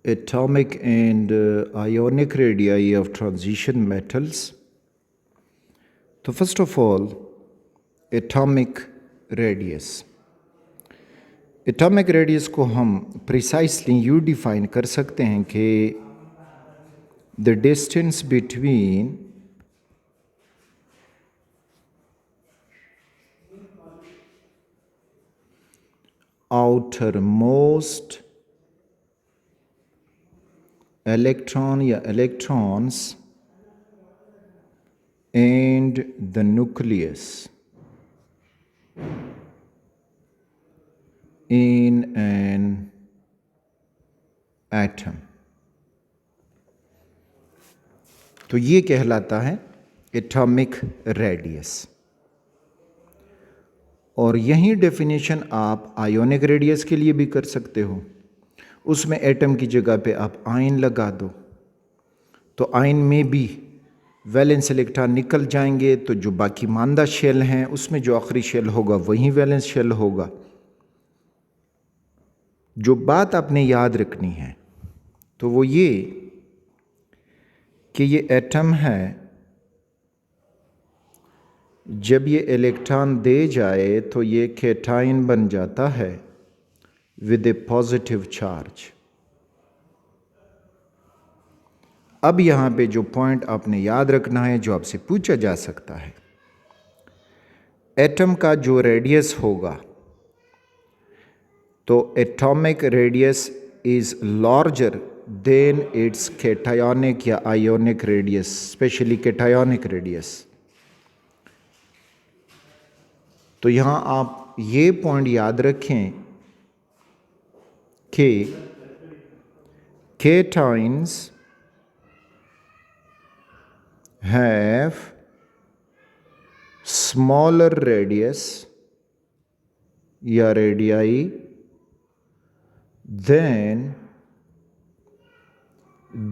atomic and ionic radii of transition metals. So first of all, atomic radius. Atomic radius को हम precisely यूँ define कर सकते हैं कि the distance between outermost electron या electrons and the nucleus in an atom. तो ये कहलाता है एटॉमिक रेडियस। और यही डेफिनेशन आप आयोनिक रेडियस के लिए भी कर सकते हो। उसमें एटम की जगह पे आप आयन लगा दो, तो आयन में भी वैलेंस इलेक्ट्रॉन निकल जाएंगे, तो जो बाकी मांदा शेल हैं उसमें जो आखिरी शेल होगा वही वैलेंस शेल होगा। जो बात आपने याद रखनी है तो वो ये कि ये एटम है, जब ये इलेक्ट्रॉन दे जाए तो ये कैटायन बन जाता है विद ए पॉजिटिव चार्ज। अब यहाँ पे जो पॉइंट आपने याद रखना है, जो आपसे पूछा जा सकता है, एटम का जो रेडियस होगा तो atomic radius is larger than its cationic या ionic radius, especially cationic radius. तो यहाँ आप ये पॉइंट याद रखें कि cations have smaller radius या radii than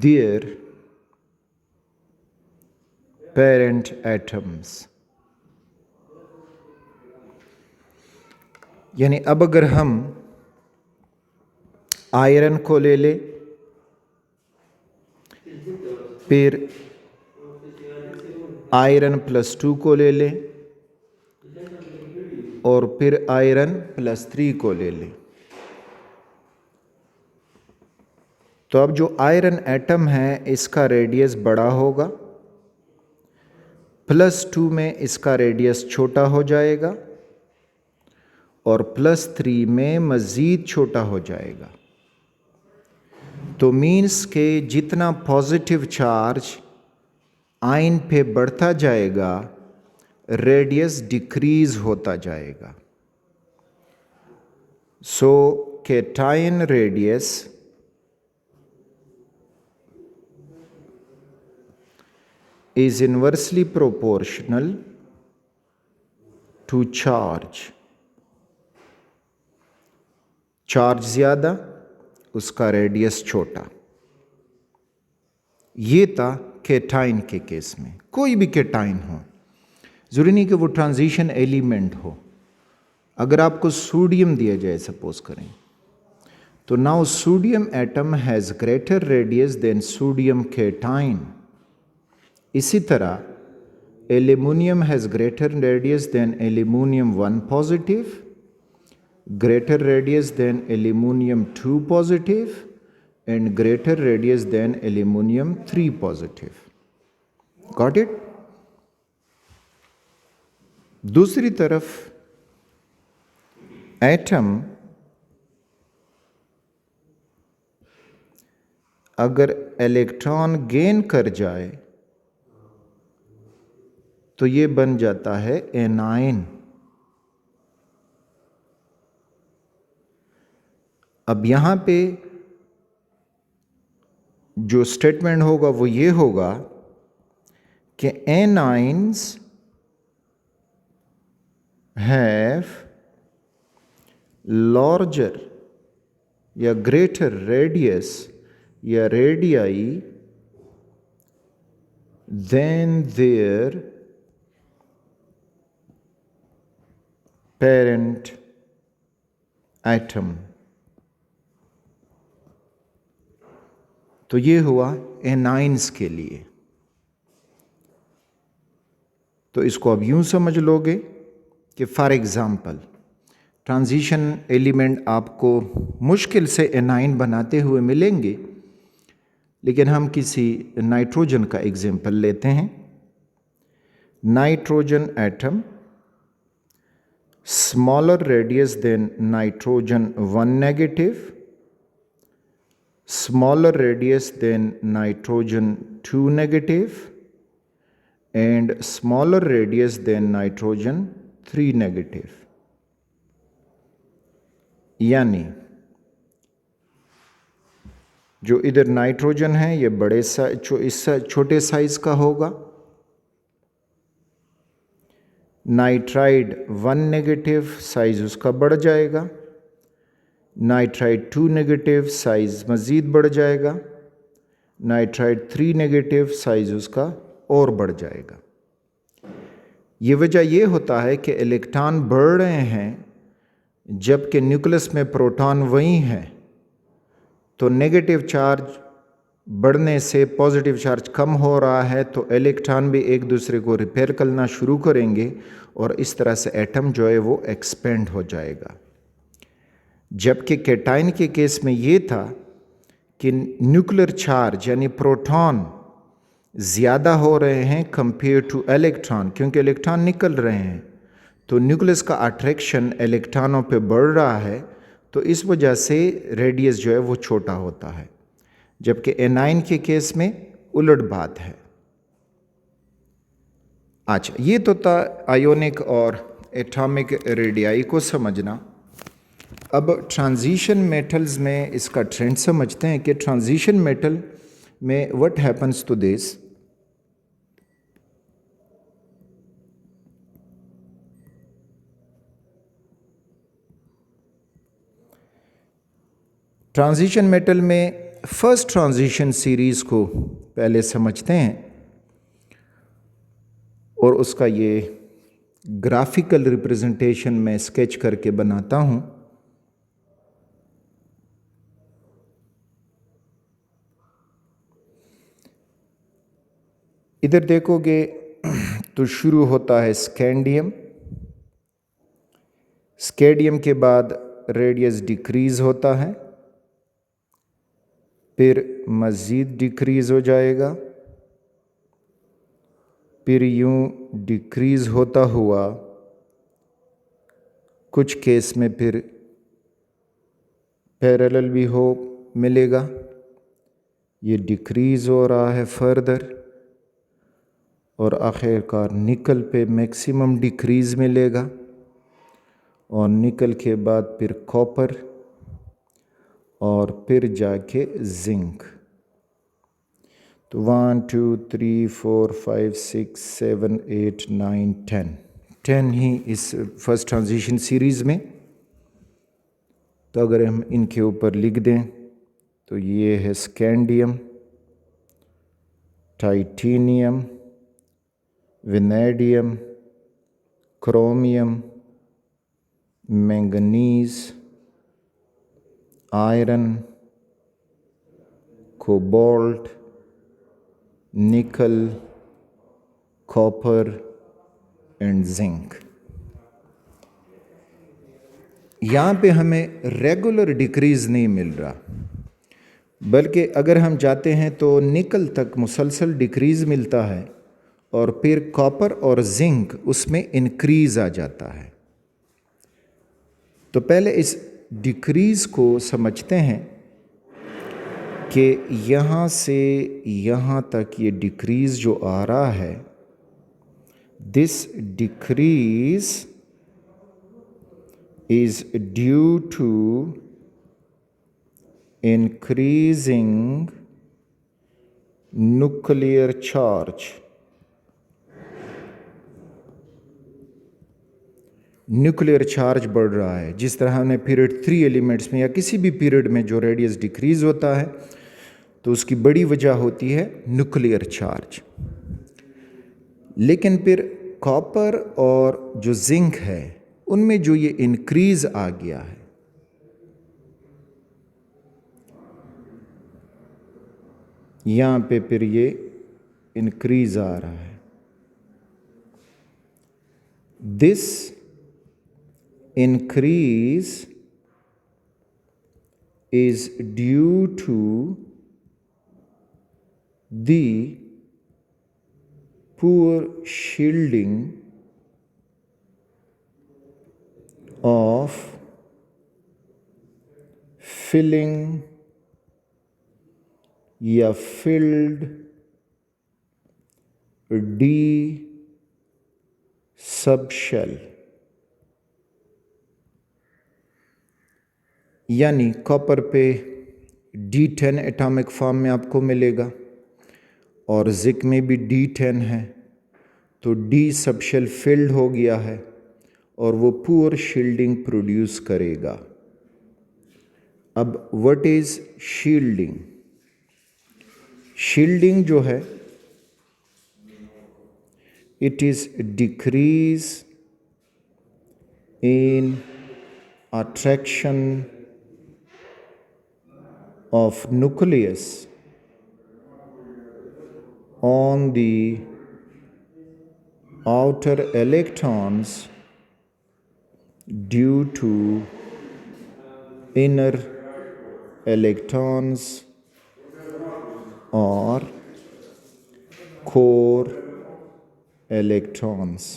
their parent atoms। यानी अब अगर हम आयरन को ले लें, फिर आयरन +2 को ले लें और फिर आयरन +3 को ले लें, तो अब जो आयरन एटम है इसका रेडियस बड़ा होगा, +2 में इसका रेडियस छोटा हो जाएगा और +3 में मज़ीद छोटा हो जाएगा। तो मीन्स के जितना पॉजिटिव चार्ज आयन पे बढ़ता जाएगा रेडियस डिक्रीज होता जाएगा। So cation radius is inversely proportional to charge। Charge ज़्यादा, उसका रेडियस छोटा। ये था कैटायन के केस में। कोई भी कैटायन हो, ज़रूरी नहीं कि वो ट्रांजिशन एलिमेंट हो। अगर आपको सोडियम दिया जाए सपोज करें, तो now sodium atom has greater radius than sodium cation. इसी तरह aluminium has greater radius than aluminium 1 positive, greater radius than aluminum 2 positive and greater radius than aluminum 3 positive। Got it? दूसरी तरफ atom अगर electron gain कर जाए तो ये बन जाता है एनायन। अब यहाँ पे जो स्टेटमेंट होगा वो ये होगा कि एनाइंस हैव लार्जर या ग्रेटर रेडियस या radii than their parent atom. तो ये हुआ एनाइंस के लिए। तो इसको अब यूं समझ लोगे कि फॉर एग्जाम्पल ट्रांजिशन एलिमेंट आपको मुश्किल से एनाइन बनाते हुए मिलेंगे, लेकिन हम किसी नाइट्रोजन का एग्जाम्पल लेते हैं। Nitrogen atom, smaller radius than nitrogen 1 negative, smaller radius than nitrogen 2 negative, and smaller radius than nitrogen 3 negative। यानी जो इधर नाइट्रोजन है ये बड़े इस छोटे साइज का होगा, नाइट्राइड 1 नेगेटिव साइज उसका बढ़ जाएगा, नाइट्राइड 2 नेगेटिव साइज मज़ीद बढ़ जाएगा, नाइट्राइड 3 नेगेटिव साइज उसका और बढ़ जाएगा। ये वजह ये होता है कि इलेक्ट्रॉन बढ़ रहे हैं जबकि न्यूक्लियस में प्रोटॉन वही है, तो नेगेटिव चार्ज बढ़ने से पॉजिटिव चार्ज कम हो रहा है, तो इलेक्ट्रॉन भी एक दूसरे को रिपेयर करना शुरू करेंगे और इस तरह से एटम जो है वो एक्सपेंड हो जाएगा। जबकि कैटायन के केस में ये था कि न्यूक्लियर चार्ज यानी प्रोटॉन ज़्यादा हो रहे हैं कंपेयर टू इलेक्ट्रॉन, क्योंकि इलेक्ट्रॉन निकल रहे हैं, तो न्यूक्लियस का अट्रैक्शन इलेक्ट्रॉनों पे बढ़ रहा है, तो इस वजह से रेडियस जो है वो छोटा होता है। जबकि एनाइन के केस में उलट बात है। अच्छा, ये तो था आयोनिक और एटॉमिक रेडियाई को समझना। अब ट्रांजिशन मेटल्स में इसका ट्रेंड समझते हैं कि ट्रांजिशन मेटल में what happens to this. Transition metal में फर्स्ट ट्रांजिशन सीरीज को पहले समझते हैं और उसका ये ग्राफिकल रिप्रेजेंटेशन मैं स्केच करके बनाता हूं। इधर देखोगे तो शुरू होता है स्कैंडियम, स्कैंडियम के बाद रेडियस डिक्रीज होता है, फिर मज़ीद डिक्रीज़ हो जाएगा, फिर यूं डिक्रीज़ होता हुआ कुछ केस में फिर पैरेलल भी हो मिलेगा, ये डिक्रीज़ हो रहा है फर्दर और आखिरकार निकल पे मैक्सिमम डिक्रीज़ मिलेगा और निकल के बाद फिर कॉपर और फिर जाके जिंक। तो 1 2 3 4 5 6 7 8 9 10 ही इस फर्स्ट ट्रांजिशन सीरीज़ में। तो अगर हम इनके ऊपर लिख दें तो ये है scandium, titanium, vanadium, chromium, manganese, iron, cobalt, निकल, कॉपर एंड जिंक। यहाँ पे हमें रेगुलर डिक्रीज़ नहीं मिल रहा, बल्कि अगर हम जाते हैं तो निकल तक मुसलसल डिक्रीज़ मिलता है और फिर कॉपर और जिंक उसमें इंक्रीज़ आ जाता है। तो पहले इस डिक्रीज़ को समझते हैं कि यहाँ से यहाँ तक ये डिक्रीज़ जो आ रहा है, this decrease is due to increasing nuclear charge. Nuclear charge बढ़ रहा है, जिस तरह हमने पीरियड 3 एलिमेंट्स में या किसी भी पीरियड में जो रेडियस डिक्रीज़ होता है तो उसकी बड़ी वजह होती है न्यूक्लियर चार्ज। लेकिन फिर कॉपर और जो जिंक है उनमें जो ये इंक्रीज़ आ गया है, यहाँ पे फिर ये इंक्रीज आ रहा है। This increase is due to the poor shielding of filling या filled D subshell, यानी कॉपर पे D10 एटॉमिक फॉर्म में आपको मिलेगा और जिंक में भी D10 है, तो D सबशेल फिल्ड हो गया है और वो पुअर शील्डिंग प्रोड्यूस करेगा। अब व्हाट इज शील्डिंग? शील्डिंग जो है, it is decrease in attraction of nucleus on the outer electrons due to inner electrons or core electrons।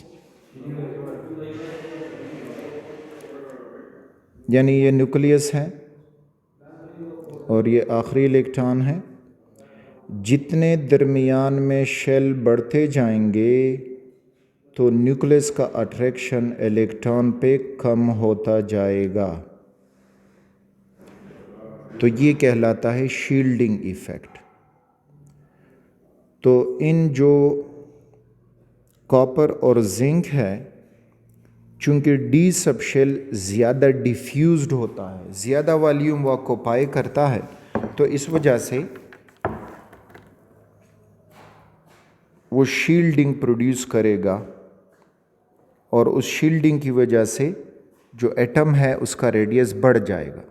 यानी ये न्यूक्लियस है और ये आखिरी इलेक्ट्रॉन है। जितने दरमियान में शेल बढ़ते जाएंगे तो न्यूक्लियस का अट्रैक्शन इलेक्ट्रॉन पे कम होता जाएगा, तो ये कहलाता है शील्डिंग इफ़ेक्ट। तो इन जो कॉपर और जिंक है, चूँकि डी सबशेल ज़्यादा डिफ्यूज्ड होता है, ज़्यादा वॉल्यूम वो ऑक्यूपाई करता है, तो इस वजह से वो शील्डिंग प्रोड्यूस करेगा और उस शील्डिंग की वजह से जो एटम है उसका रेडियस बढ़ जाएगा।